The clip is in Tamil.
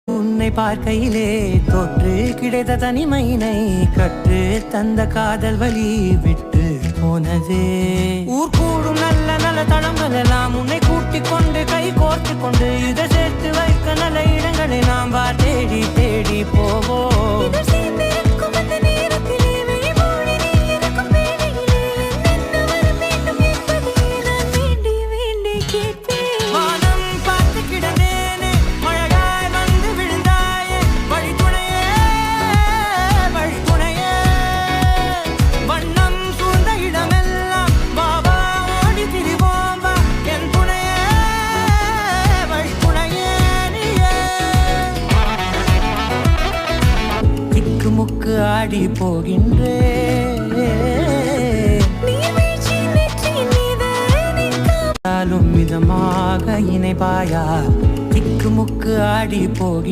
உன்னை பார்க்கையிலே தொற்று கிடைத்த தனிமையினை கற்று தந்த காதல் வழி விட்டு போனதே. ஊர் கூடும் நல்ல நல்ல தளங்கள் எல்லாம் உன்னை கூட்டிக் கொண்டு கை கோர்த்து கொண்டு இதை சேர்த்து வைக்க நல்ல இடங்களை நாம் தேடி தேடி போவோம். முக்கு ஆடி போகின்றே மிதமாக இணைப்பாயா திக்கு முக்கு ஆடி போகின்ற